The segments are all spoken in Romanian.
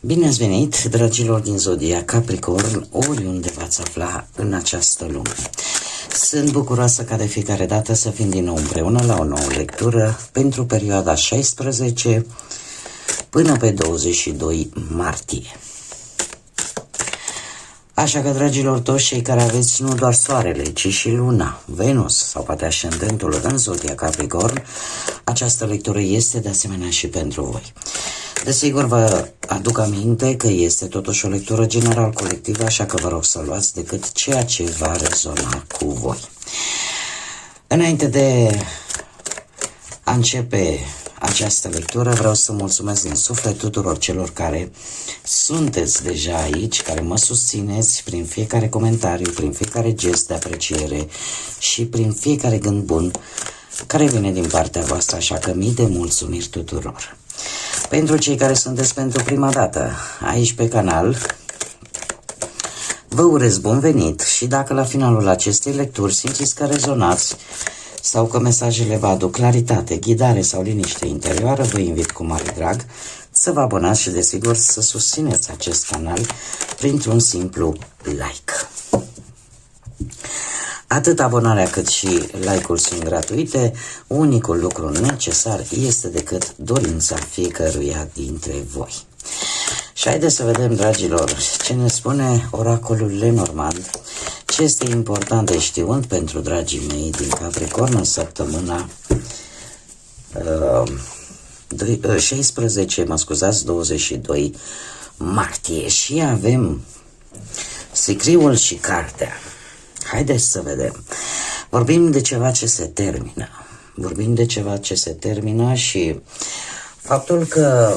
Bine ați venit, dragilor din Zodia Capricorn, oriunde v-ați afla în această lume. Sunt bucuroasă ca de fiecare dată să fim din nou împreună la o nouă lectură pentru perioada 16 până pe 22 martie. Așa că, dragilor, toți cei care aveți nu doar soarele, ci și luna, Venus sau poate ascendentul în Zodia Capricorn, această lectură este de asemenea și pentru voi. Desigur, vă aduc aminte că este totuși o lectură general colectivă, așa că vă rog să luați decât ceea ce va rezona cu voi. Înainte de a începe această lectură, vreau să mulțumesc din suflet tuturor celor care sunteți deja aici, care mă susțineți prin fiecare comentariu, prin fiecare gest de apreciere și prin fiecare gând bun care vine din partea voastră, așa că mii de mulțumiri tuturor. Pentru cei care sunteți pentru prima dată aici pe canal, vă urez bun venit și dacă la finalul acestei lecturi simțiți că rezonați sau că mesajele vă aduc claritate, ghidare sau liniște interioară, vă invit cu mare drag să vă abonați și desigur să susțineți acest canal printr-un simplu like. Atât abonarea cât și like-ul sunt gratuite, unicul lucru necesar este decât dorința fiecăruia dintre voi. Și haideți să vedem, dragilor, ce ne spune oracolul Lenormand, ce este important de știut pentru dragii mei din Capricorn în săptămâna 22 martie. Și avem sicriul și cartea. Haideți să vedem. Vorbim de ceva ce se termină. Vorbim de ceva ce se termină și faptul că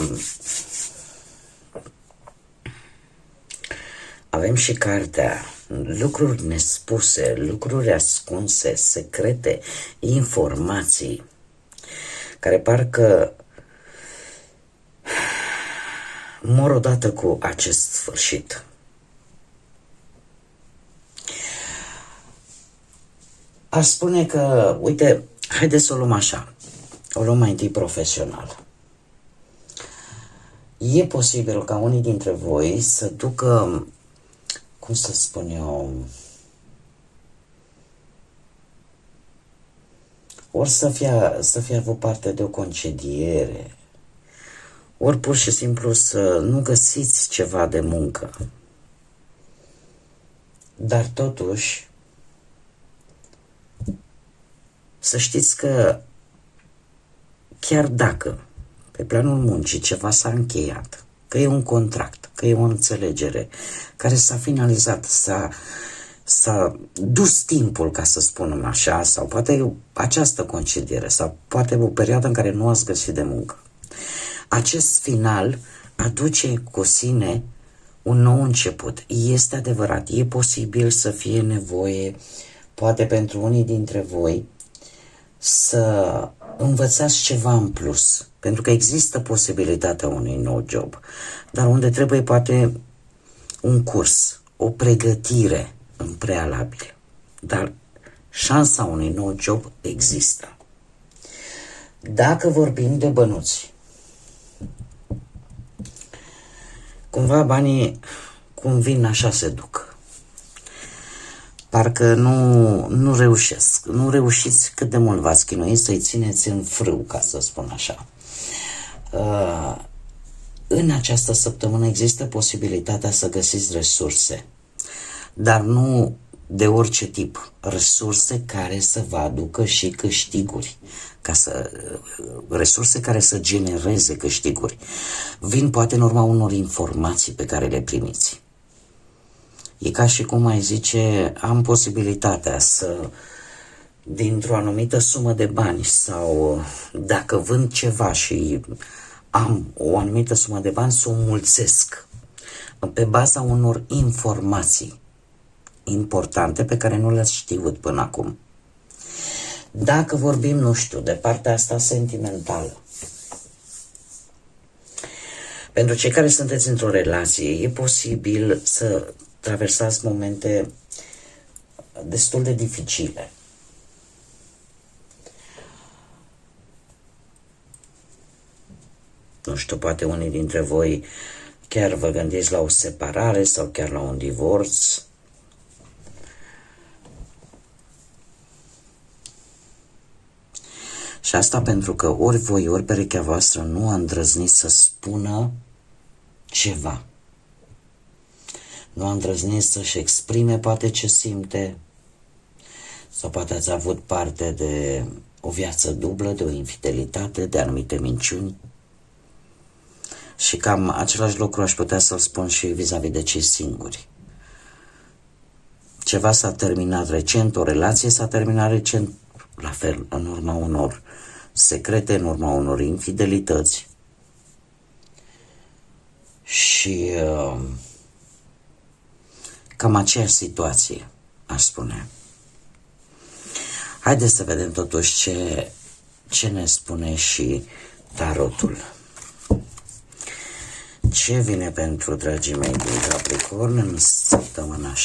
avem și cartea, lucruri nespuse, lucruri ascunse, secrete, informații care parcă mor odată cu acest sfârșit. Aș spune că, uite, haideți să o luăm așa, o luăm mai întâi profesional. E posibil ca unii dintre voi să ducă, cum să spun eu, ori să fie avut parte de o concediere, ori pur și simplu să nu găsiți ceva de muncă. Dar totuși, să știți că chiar dacă pe planul muncii ceva s-a încheiat, că e un contract, că e o înțelegere care s-a finalizat, s-a dus timpul, ca să spunem așa, sau poate această concediere, sau poate o perioadă în care nu ați găsit de muncă. Acest final aduce cu sine un nou început. Este adevărat, e posibil să fie nevoie, poate pentru unii dintre voi, să învățați ceva în plus, pentru că există posibilitatea unui nou job, dar unde trebuie poate un curs, o pregătire în prealabil, dar șansa unui nou job există. Dacă vorbim de bănuți, cumva cum vin așa se duc. Parcă nu reușesc. Nu reușiți cât de mult v-ați chinuit să-i țineți în frâu, ca să spun așa. În această săptămână există posibilitatea să găsiți resurse, dar nu de orice tip. Resurse care să vă aducă și câștiguri. Resurse care să genereze câștiguri. Vin poate în urma unor informații pe care le primiți. E ca și cum ai zice, am posibilitatea să, dintr-o anumită sumă de bani sau dacă vând ceva și am o anumită sumă de bani, să o mulțesc pe baza unor informații importante pe care nu le-ați știut până acum. Dacă vorbim, nu știu, de partea asta sentimentală, pentru cei care sunteți într-o relație, e posibil să traversați momente destul de dificile. Nu știu, poate unii dintre voi Chiar vă gândiți la o separare sau chiar la un divorț. Și asta pentru că ori voi, ori perechea voastră nu a îndrăznit să spună ceva. Nu a îndrăznit să-și exprime poate ce simte, sau poate ați avut parte de o viață dublă, de o infidelitate, de anumite minciuni. Și cam același lucru aș putea să-l spun și vis-a-vis de cei singuri. Ceva s-a terminat recent, o relație s-a terminat recent, la fel, în urma unor secrete, în urma unor infidelități. Și cam aceeași situație, aș spune. Haideți să vedem totuși ce ne spune și tarotul. Ce vine pentru dragii mei din Capricorn în săptămâna 16-22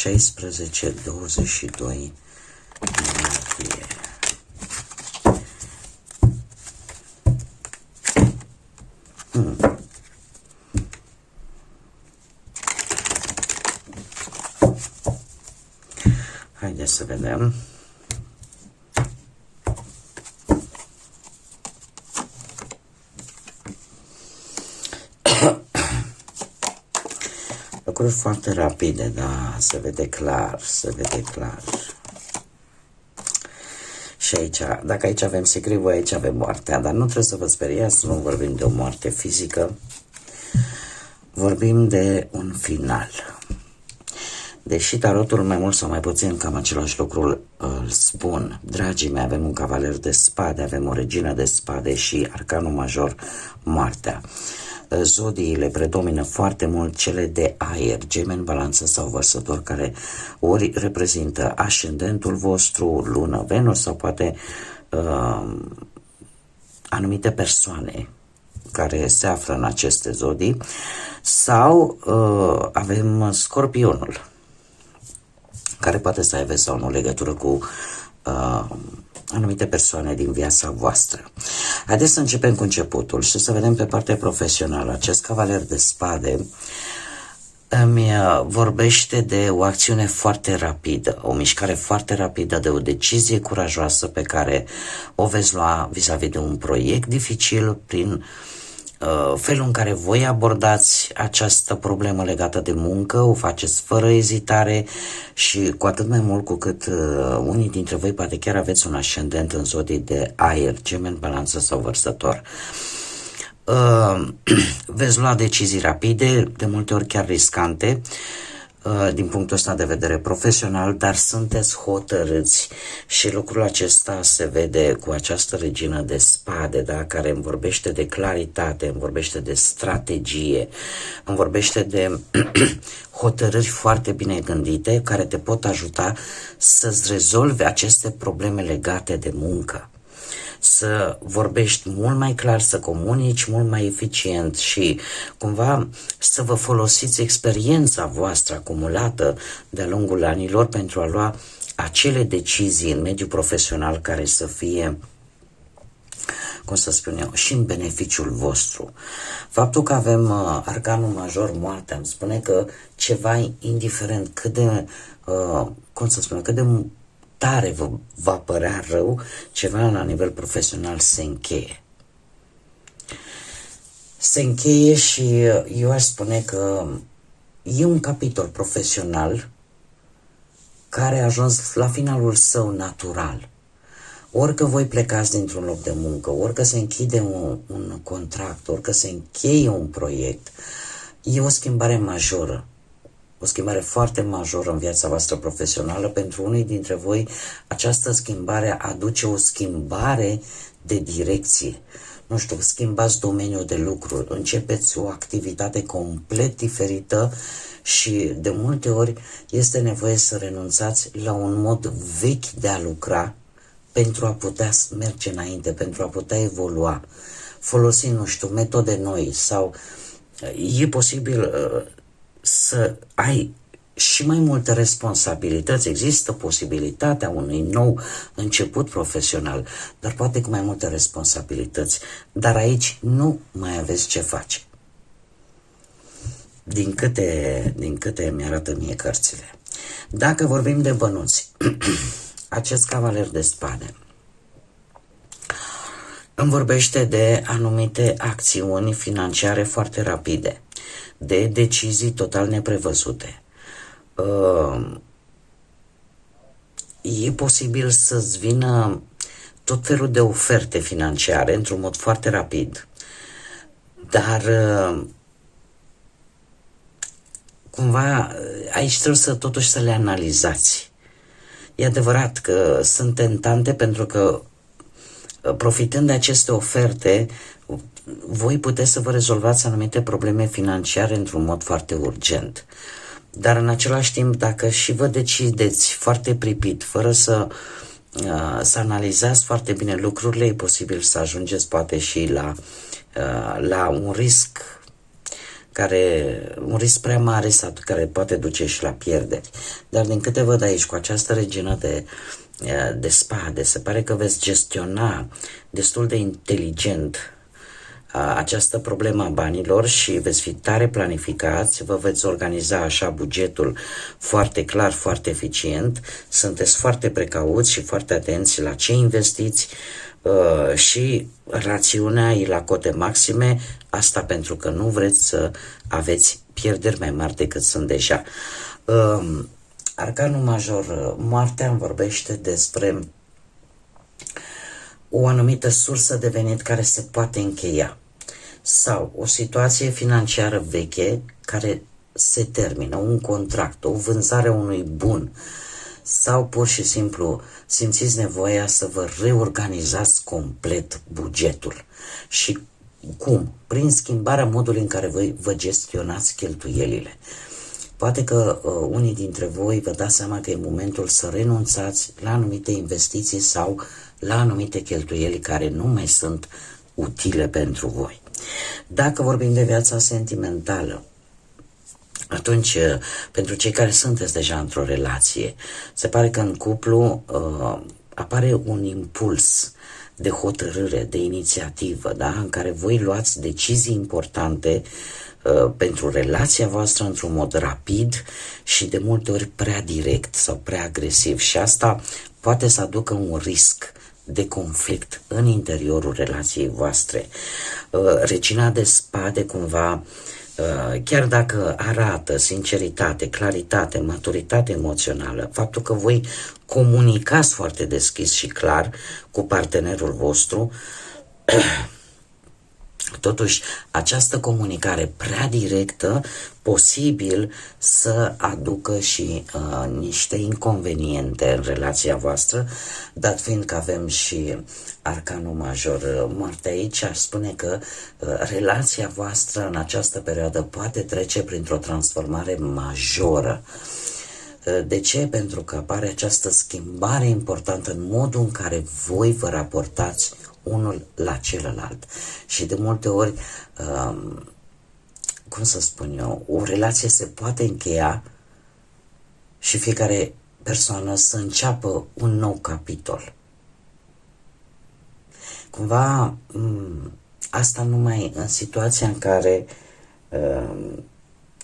martie? Haideți să vedem. Lucruri foarte rapide, da, se vede clar, se vede clar. Și aici, dacă aici avem sicriu, aici avem moartea, dar nu trebuie să vă speriați, nu vorbim de o moarte fizică, vorbim de un final. Deși tarotul mai mult sau mai puțin cam același lucru îl spun. Dragii mei, avem un cavaler de spade, avem o regină de spade și arcanul major, moartea. Zodiile predomină foarte mult cele de aer, Gemeni, Balanță sau Vărsător, care ori reprezintă ascendentul vostru, lună, Venus sau poate anumite persoane care se află în aceste zodii, sau avem Scorpionul, care poate să aibă sau nu legătură cu anumite persoane din viața voastră. Haideți să începem cu începutul și să vedem pe partea profesională. Acest cavaler de spade îmi vorbește de o acțiune foarte rapidă, o mișcare foarte rapidă, de o decizie curajoasă pe care o veți lua vis-a-vis de un proiect dificil, prin felul în care voi abordați această problemă legată de muncă, o faceți fără ezitare și cu atât mai mult cu cât unii dintre voi poate chiar aveți un ascendent în zodii de aer, Gemeni, Balanță sau Vărsător. Veți lua decizii rapide, de multe ori chiar riscante, din punctul ăsta de vedere profesional, dar sunteți hotărâți și lucrul acesta se vede cu această regină de spade, da, care îmi vorbește de claritate, îmi vorbește de strategie, îmi vorbește de hotărâri foarte bine gândite care te pot ajuta să-ți rezolvi aceste probleme legate de muncă. Să vorbești mult mai clar, să comunici mult mai eficient și cumva să vă folosiți experiența voastră acumulată de-a lungul anilor pentru a lua acele decizii în mediul profesional care să fie, cum să spun eu, și în beneficiul vostru. Faptul că avem arcanul major, moartea, îmi spune că ceva, indiferent cât de, cum să spun, cât de tare vă va părea rău, ceva la nivel profesional se încheie. Se încheie și eu aș spune că e un capitol profesional care a ajuns la finalul său natural. Orică voi plecați dintr-un loc de muncă, orică se închide un contract, orică se încheie un proiect, e o schimbare majoră. O schimbare foarte majoră în viața voastră profesională. Pentru unii dintre voi această schimbare aduce o schimbare de direcție. Nu știu, schimbați domeniul de lucru, începeți o activitate complet diferită și de multe ori este nevoie să renunțați la un mod vechi de a lucra pentru a putea merge înainte, pentru a putea evolua, folosind, nu știu, metode noi sau e posibil să ai și mai multe responsabilități. Există posibilitatea unui nou început profesional, dar poate cu mai multe responsabilități. Dar aici nu mai aveți ce face. din câte mi-arată mie cărțile. Dacă vorbim de bănuți, acest cavaler de spade îmi vorbește de anumite acțiuni financiare foarte rapide, de decizii total neprevăzute. E posibil să-ți vină tot felul de oferte financiare într-un mod foarte rapid, dar cumva aici trebuie totuși să le analizați. E adevărat că sunt tentante pentru că profitând de aceste oferte, voi puteți să vă rezolvați anumite probleme financiare într-un mod foarte urgent. Dar în același timp, dacă și vă decideți foarte pripit, fără să analizați foarte bine lucrurile, e posibil să ajungeți poate și la un risc prea mare care poate duce și la pierderi. Dar din câte văd aici, cu această regină de spade, se pare că veți gestiona destul de inteligent această problemă a banilor și veți fi tare planificați, vă veți organiza așa bugetul foarte clar, foarte eficient, sunteți foarte precauți și foarte atenți la ce investiți și rațiunea e la cote maxime, asta pentru că nu vreți să aveți pierderi mai mari decât sunt deja. Arcanul major, moartea, îmi vorbește despre o anumită sursă de venit care se poate încheia sau o situație financiară veche care se termină, un contract, o vânzare a unui bun sau pur și simplu simțiți nevoia să vă reorganizați complet bugetul. Și cum? Prin schimbarea modului în care voi vă gestionați cheltuielile. Poate că unii dintre voi vă dați seama că e momentul să renunțați la anumite investiții sau la anumite cheltuieli care nu mai sunt utile pentru voi. Dacă vorbim de viața sentimentală, atunci, pentru cei care sunteți deja într-o relație, se pare că în cuplu apare un impuls de hotărâre, de inițiativă, da? În care voi luați decizii importante pentru relația voastră într-un mod rapid și de multe ori prea direct sau prea agresiv. Și asta poate să aducă un risc de conflict în interiorul relației voastre. Regina de spade cumva, chiar dacă arată sinceritate, claritate, maturitate emoțională, faptul că voi comunicați foarte deschis și clar cu partenerul vostru, totuși această comunicare prea directă posibil să aducă și niște inconveniente în relația voastră, dat fiind că avem și arcanul major moarte aici, aș spune că relația voastră în această perioadă poate trece printr-o transformare majoră. De ce? Pentru că apare această schimbare importantă în modul în care voi vă raportați unul la celălalt. Și de multe ori, cum să spun eu, o relație se poate încheia și fiecare persoană să înceapă un nou capitol. Cumva, asta numai în situația în care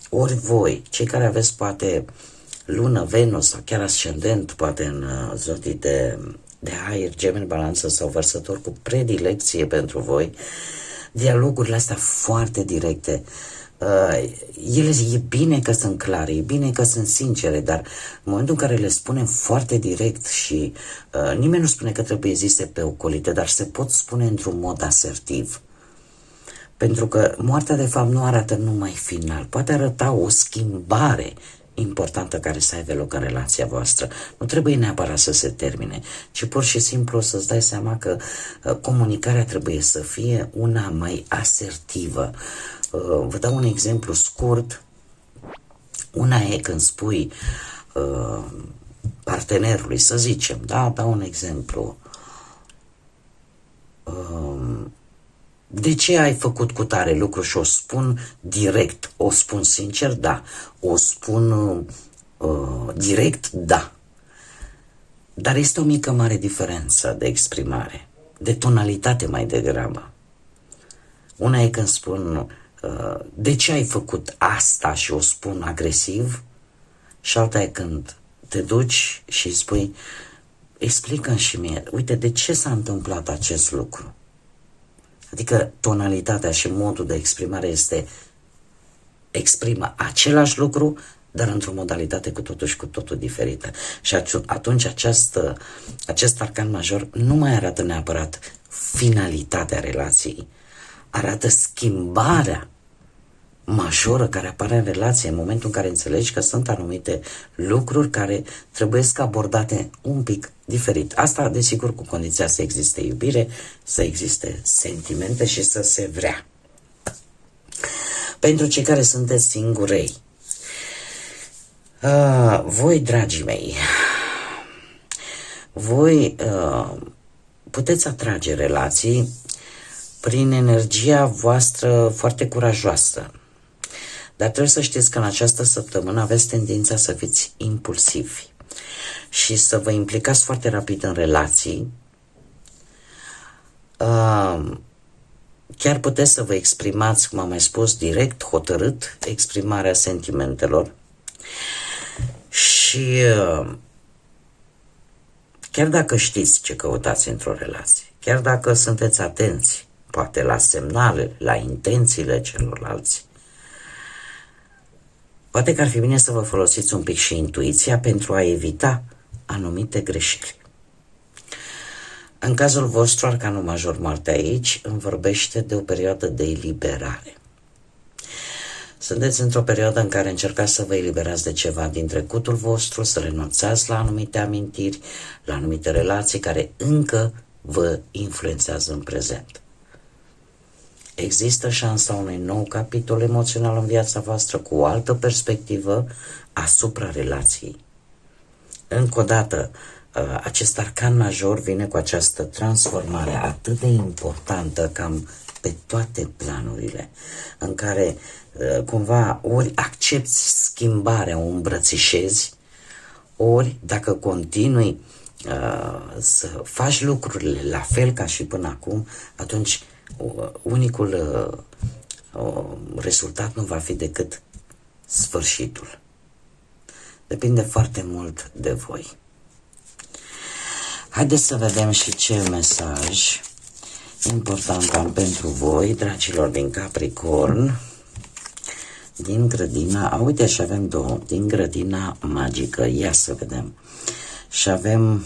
ori voi, cei care aveți poate lună, Venus sau chiar ascendent, poate în zodii de aer, Gemeni, Balanță sau Vărsător, cu predilecție pentru voi, dialogurile astea foarte directe, ele e bine că sunt clare, e bine că sunt sincere, dar în momentul în care le spunem foarte direct și nimeni nu spune că trebuie zise pe ocolite, dar se pot spune într-un mod asertiv. Pentru că moartea de fapt nu arată numai final, poate arăta o schimbare importantă care să aibă loc în relația voastră. Nu trebuie neapărat să se termine, ci pur și simplu să-ți dai seama că comunicarea trebuie să fie una mai asertivă. Vă dau un exemplu scurt. Una e când spui partenerului, să zicem, da, dau un exemplu. De ce ai făcut cu tare lucru? Și o spun direct, o spun sincer, da, o spun direct, da. Dar este o mică mare diferență de exprimare, de tonalitate mai degrabă. Una e când spun de ce ai făcut asta și o spun agresiv, și alta e când te duci și îi spui, explică-mi și mie, uite, de ce s-a întâmplat acest lucru? Adică tonalitatea și modul de exprimare exprimă același lucru, dar într-o modalitate cu totul și cu totul diferită. Și atunci acest arcan major nu mai arată neapărat finalitatea relației, arată schimbarea majoră care apare în relație în momentul în care înțelegi că sunt anumite lucruri care trebuie abordate un pic diferit. Asta, desigur, cu condiția să existe iubire, să existe sentimente și să se vrea. Pentru cei care sunteți singurei, voi, dragii mei, voi puteți atrage relații prin energia voastră foarte curajoasă. Dar trebuie să știți că în această săptămână aveți tendința să fiți impulsivi și să vă implicați foarte rapid în relații. Chiar puteți să vă exprimați, cum am mai spus, direct, hotărât, exprimarea sentimentelor. Și chiar dacă știți ce căutați într-o relație, chiar dacă sunteți atenți, poate la semnale, la intențiile celorlalți, poate că ar fi bine să vă folosiți un pic și intuiția pentru a evita anumite greșeli. În cazul vostru, arcanul major Marte aici îmi vorbește de o perioadă de eliberare. Sunteți într-o perioadă în care încercați să vă eliberați de ceva din trecutul vostru, să renunțați la anumite amintiri, la anumite relații care încă vă influențează în prezent. Există șansa unui nou capitol emoțional în viața voastră cu o altă perspectivă asupra relației. Încă o dată, acest arcan major vine cu această transformare atât de importantă cam pe toate planurile, în care cumva ori accepti schimbarea, o îmbrățișezi, ori dacă continui să faci lucrurile la fel ca și până acum, atunci unicul rezultat nu va fi decât sfârșitul. Depinde foarte mult de voi. Haideți să vedem și ce mesaj important am pentru voi, dragilor din Capricorn, din grădina, uite, și avem două, din grădina magică, ia să vedem. Și avem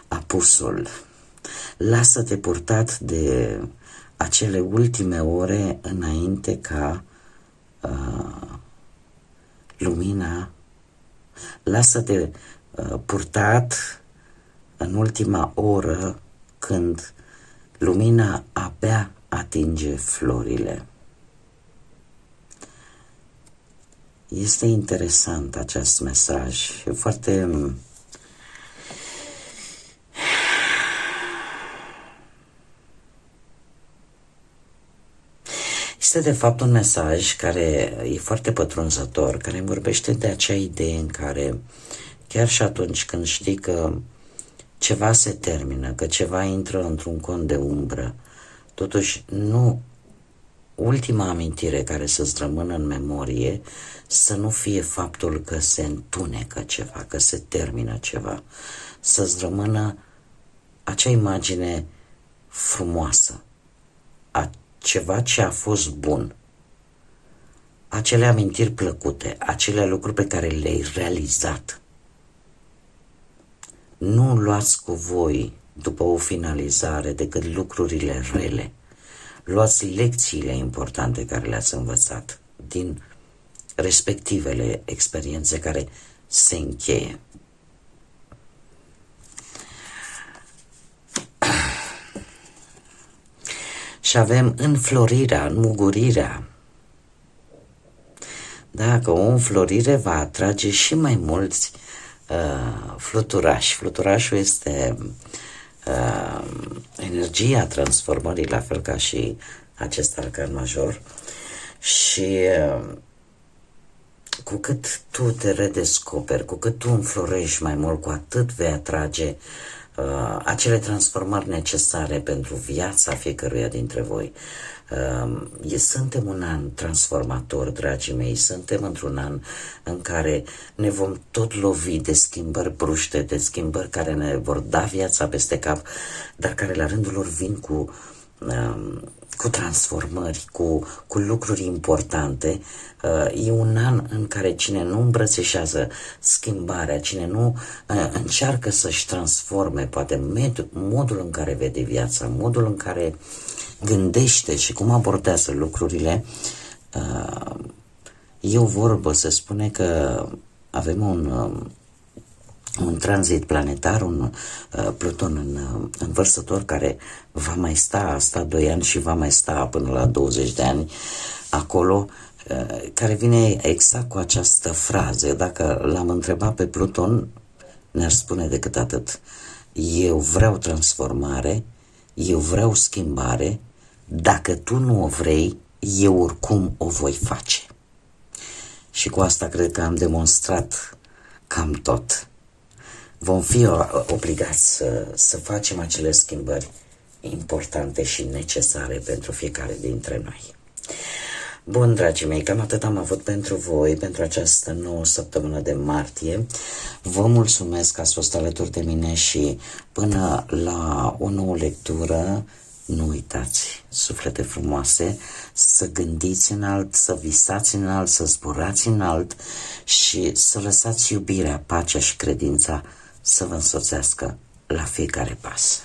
apusul. Lasă-te purtat de acele ultime ore înainte ca lumina, lasă-te purtat în ultima oră când lumina abia atinge florile. Este interesant acest mesaj, e foarte este de fapt un mesaj care e foarte pătrunzător, care îmi vorbește de acea idee în care chiar și atunci când știi că ceva se termină, că ceva intră într-un cont de umbră, totuși nu ultima amintire care să-ți rămână în memorie să nu fie faptul că se întunecă ceva, că se termină ceva, să-ți rămână acea imagine frumoasă, a ceva ce a fost bun, acele amintiri plăcute, acele lucruri pe care le-ai realizat. Nu luați cu voi după o finalizare decât lucrurile rele. Luați lecțiile importante care le-ați învățat din respectivele experiențe care se încheie. Și avem înflorirea, înmugurirea. Dacă o înflorire va atrage și mai mulți fluturași. Fluturașul este energia transformării, la fel ca și acest arcan major. Și cu cât tu te redescoperi, cu cât tu înflorești mai mult, cu atât vei atrage acele transformări necesare pentru viața fiecăruia dintre voi. Suntem un an transformator, dragii mei, suntem într-un an în care ne vom tot lovi de schimbări bruște, de schimbări care ne vor da viața peste cap, dar care la rândul lor vin cu transformări, cu lucruri importante. E un an în care cine nu îmbrățișează schimbarea, cine nu încearcă să-și transforme poate modul în care vede viața, modul în care gândește și cum abordează lucrurile, e o vorbă, se spune că avem un tranzit planetar, un Pluton în Vărsător, care va mai sta 2 ani și va mai sta până la 20 de ani acolo, care vine exact cu această frază. Dacă l-am întrebat pe Pluton, ne-ar spune decât atât: eu vreau transformare, eu vreau schimbare, dacă tu nu o vrei, eu oricum o voi face. Și cu asta cred că am demonstrat cam tot. Vom fi obligați să facem acele schimbări importante și necesare pentru fiecare dintre noi. Bun, dragii mei, cam atât am avut pentru voi, pentru această nouă săptămână de martie. Vă mulțumesc că ați fost alături de mine și până la o nouă lectură, nu uitați, suflete frumoase, să gândiți înalt, să visați înalt, să zburați înalt și să lăsați iubirea, pacea și credința să vă însoțească la fiecare pas.